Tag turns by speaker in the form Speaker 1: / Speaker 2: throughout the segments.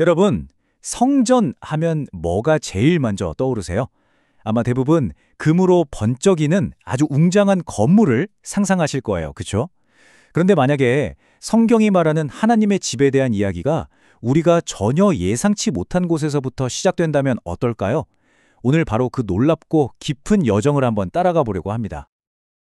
Speaker 1: 여러분, 성전 하면 뭐가 제일 먼저 떠오르세요? 아마 대부분 금으로 번쩍이는 아주 웅장한 건물을 상상하실 거예요. 그렇죠? 그런데 만약에 성경이 말하는 하나님의 집에 대한 이야기가 우리가 전혀 예상치 못한 곳에서부터 시작된다면 어떨까요? 오늘 바로 그 놀랍고 깊은 여정을 한번 따라가 보려고 합니다.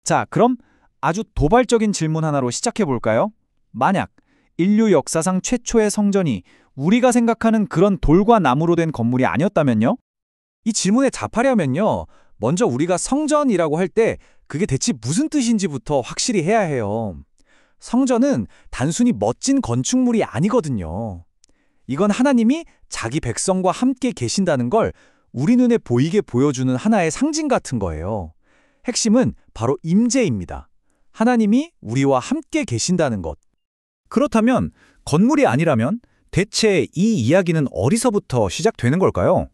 Speaker 2: 자, 그럼 아주 도발적인 질문 하나로 시작해 볼까요? 만약 인류 역사상 최초의 성전이 우리가 생각하는 그런 돌과 나무로 된 건물이 아니었다면요?
Speaker 1: 이 질문에 답하려면요, 먼저 우리가 성전이라고 할 때 그게 대체 무슨 뜻인지부터 확실히 해야 해요. 성전은 단순히 멋진 건축물이 아니거든요. 이건 하나님이 자기 백성과 함께 계신다는 걸 우리 눈에 보이게 보여주는 하나의 상징 같은 거예요. 핵심은 바로 임재입니다. 하나님이 우리와 함께 계신다는 것. 그렇다면 건물이 아니라면 대체 이 이야기는 어디서부터 시작되는 걸까요?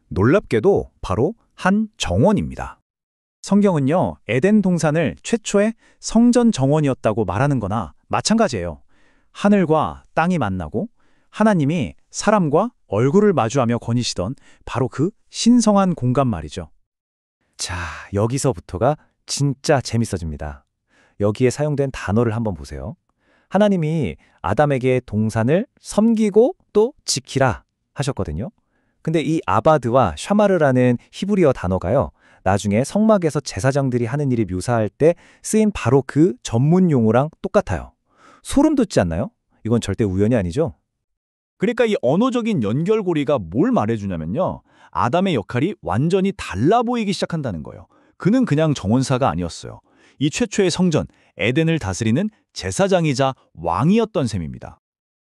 Speaker 1: 놀랍게도 바로 한 정원입니다. 성경은요, 에덴 동산을 최초의 성전 정원이었다고 말하는 거나 마찬가지예요. 하늘과 땅이 만나고 하나님이 사람과 얼굴을 마주하며 거니시던 바로 그 신성한 공간 말이죠. 자, 여기서부터가 진짜 재밌어집니다. 여기에 사용된 단어를 한번 보세요. 하나님이 아담에게 동산을 섬기고 또 지키라 하셨거든요. 근데 이 아바드와 샤마르라는 히브리어 단어가요, 나중에 성막에서 제사장들이 하는 일이 묘사할 때 쓰인 바로 그 전문 용어랑 똑같아요. 소름 돋지 않나요? 이건 절대 우연이 아니죠?
Speaker 2: 그러니까 이 언어적인 연결고리가 뭘 말해주냐면요. 아담의 역할이 완전히 달라 보이기 시작한다는 거예요. 그는 그냥 정원사가 아니었어요. 이 최초의 성전, 에덴을 다스리는 제사장이자 왕이었던 셈입니다.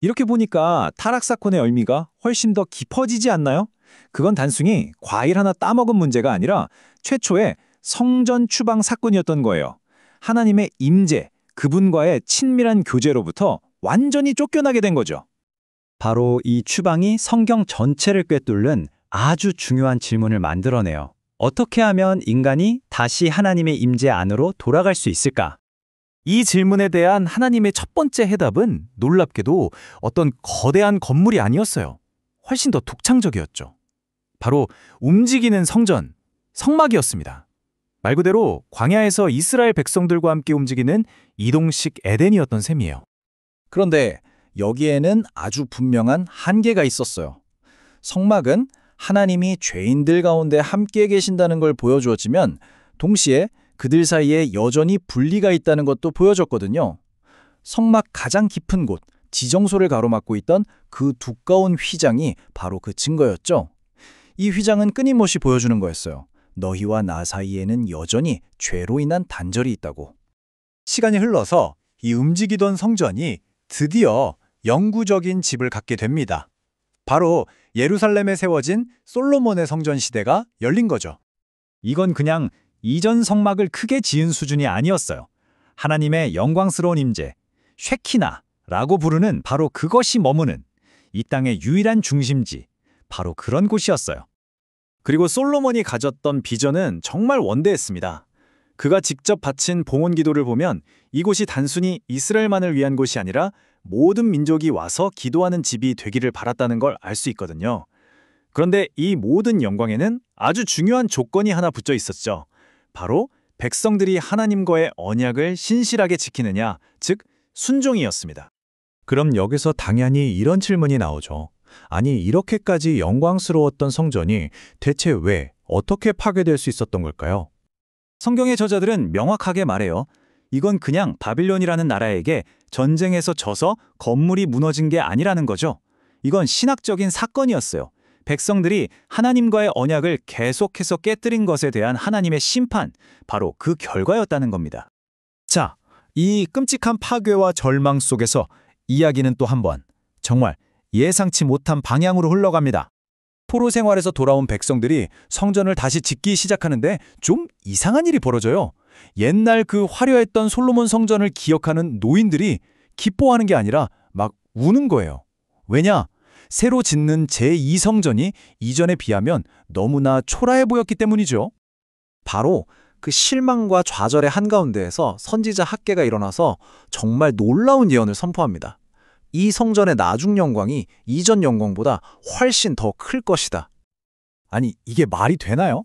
Speaker 1: 이렇게 보니까 타락 사건의 의미가 훨씬 더 깊어지지 않나요? 그건 단순히 과일 하나 따먹은 문제가 아니라 최초의 성전 추방 사건이었던 거예요. 하나님의 임재, 그분과의 친밀한 교제로부터 완전히 쫓겨나게 된 거죠. 바로 이 추방이 성경 전체를 꿰뚫는 아주 중요한 질문을 만들어내요. 어떻게 하면 인간이 다시 하나님의 임재 안으로 돌아갈 수 있을까? 이 질문에 대한 하나님의 첫 번째 해답은 놀랍게도 어떤 거대한 건물이 아니었어요. 훨씬 더 독창적이었죠. 바로 움직이는 성전, 성막이었습니다. 말 그대로 광야에서 이스라엘 백성들과 함께 움직이는 이동식 에덴이었던 셈이에요. 그런데 여기에는 아주 분명한 한계가 있었어요. 성막은 하나님이 죄인들 가운데 함께 계신다는 걸 보여주었지만 동시에 그들 사이에 여전히 분리가 있다는 것도 보여줬거든요. 성막 가장 깊은 곳, 지정소를 가로막고 있던 그 두꺼운 휘장이 바로 그 증거였죠. 이 휘장은 끊임없이 보여주는 거였어요. 너희와 나 사이에는 여전히 죄로 인한 단절이 있다고. 시간이 흘러서 이 움직이던 성전이 드디어 영구적인 집을 갖게 됩니다. 바로 예루살렘에 세워진 솔로몬의 성전 시대가 열린 거죠. 이건 그냥 이전 성막을 크게 지은 수준이 아니었어요. 하나님의 영광스러운 임재, 쉐키나라고 부르는 바로 그것이 머무는 이 땅의 유일한 중심지, 바로 그런 곳이었어요. 그리고 솔로몬이 가졌던 비전은 정말 원대했습니다. 그가 직접 바친 봉헌 기도를 보면 이곳이 단순히 이스라엘만을 위한 곳이 아니라 모든 민족이 와서 기도하는 집이 되기를 바랐다는 걸 알 수 있거든요. 그런데 이 모든 영광에는 아주 중요한 조건이 하나 붙어 있었죠. 바로 백성들이 하나님과의 언약을 신실하게 지키느냐, 즉 순종이었습니다. 그럼 여기서 당연히 이런 질문이 나오죠. 아니, 이렇게까지 영광스러웠던 성전이 대체 왜, 어떻게 파괴될 수 있었던 걸까요? 성경의 저자들은 명확하게 말해요. 이건 그냥 바빌론이라는 나라에게 전쟁에서 져서 건물이 무너진 게 아니라는 거죠. 이건 신학적인 사건이었어요. 백성들이 하나님과의 언약을 계속해서 깨뜨린 것에 대한 하나님의 심판, 바로 그 결과였다는 겁니다. 자, 이 끔찍한 파괴와 절망 속에서 이야기는 또 한 번 정말 예상치 못한 방향으로 흘러갑니다. 포로 생활에서 돌아온 백성들이 성전을 다시 짓기 시작하는데 좀 이상한 일이 벌어져요. 옛날 그 화려했던 솔로몬 성전을 기억하는 노인들이 기뻐하는 게 아니라 막 우는 거예요. 왜냐? 새로 짓는 제2성전이 이전에 비하면 너무나 초라해 보였기 때문이죠. 바로 그 실망과 좌절의 한가운데에서 선지자 학개가 일어나서 정말 놀라운 예언을 선포합니다.
Speaker 3: 이 성전의 나중 영광이 이전 영광보다 훨씬 더 클 것이다.
Speaker 4: 아니, 이게 말이 되나요?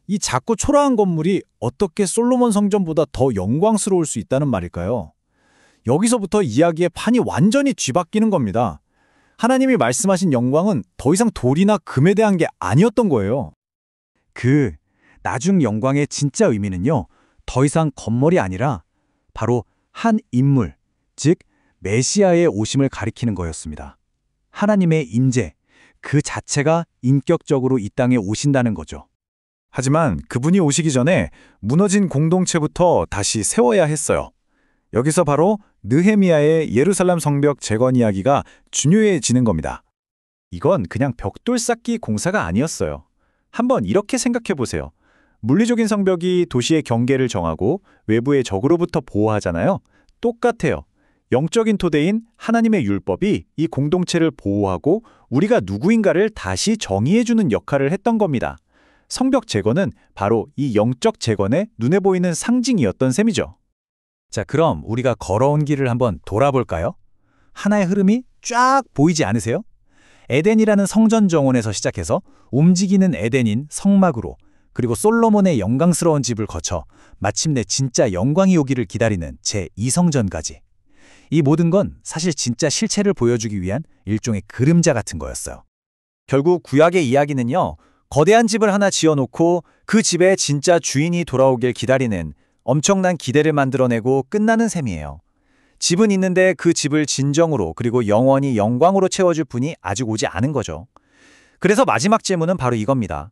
Speaker 4: 이 작고 초라한 건물이 어떻게 솔로몬 성전보다 더 영광스러울 수 있다는 말일까요? 여기서부터 이야기의 판이 완전히 뒤바뀌는 겁니다. 하나님이 말씀하신 영광은 더 이상 돌이나 금에 대한 게 아니었던 거예요.
Speaker 5: 그 나중 영광의 진짜 의미는요, 더 이상 건물이 아니라 바로 한 인물, 즉 메시아의 오심을 가리키는 거였습니다. 하나님의 임재, 그 자체가 인격적으로 이 땅에 오신다는 거죠.
Speaker 4: 하지만 그분이 오시기 전에 무너진 공동체부터 다시 세워야 했어요. 여기서 바로 느헤미야의 예루살렘 성벽 재건 이야기가 중요해지는 겁니다.
Speaker 2: 이건 그냥 벽돌 쌓기 공사가 아니었어요. 한번 이렇게 생각해 보세요. 물리적인 성벽이 도시의 경계를 정하고 외부의 적으로부터 보호하잖아요. 똑같아요. 영적인 토대인 하나님의 율법이 이 공동체를 보호하고 우리가 누구인가를 다시 정의해주는 역할을 했던 겁니다. 성벽 재건은 바로 이 영적 재건의 눈에 보이는 상징이었던 셈이죠.
Speaker 5: 자, 그럼 우리가 걸어온 길을 한번 돌아볼까요? 하나의 흐름이 쫙 보이지 않으세요? 에덴이라는 성전 정원에서 시작해서 움직이는 에덴인 성막으로, 그리고 솔로몬의 영광스러운 집을 거쳐 마침내 진짜 영광이 오기를 기다리는 제2성전까지. 이 모든 건 사실 진짜 실체를 보여주기 위한 일종의 그림자 같은 거였어요.
Speaker 3: 결국 구약의 이야기는요, 거대한 집을 하나 지어놓고 그 집에 진짜 주인이 돌아오길 기다리는 엄청난 기대를 만들어내고 끝나는 셈이에요. 집은 있는데 그 집을 진정으로 그리고 영원히 영광으로 채워줄 분이 아직 오지 않은 거죠. 그래서 마지막 질문은 바로 이겁니다.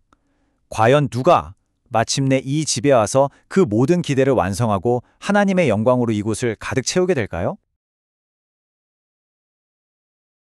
Speaker 3: 과연 누가 마침내 이 집에 와서 그 모든 기대를 완성하고 하나님의 영광으로 이곳을 가득 채우게 될까요?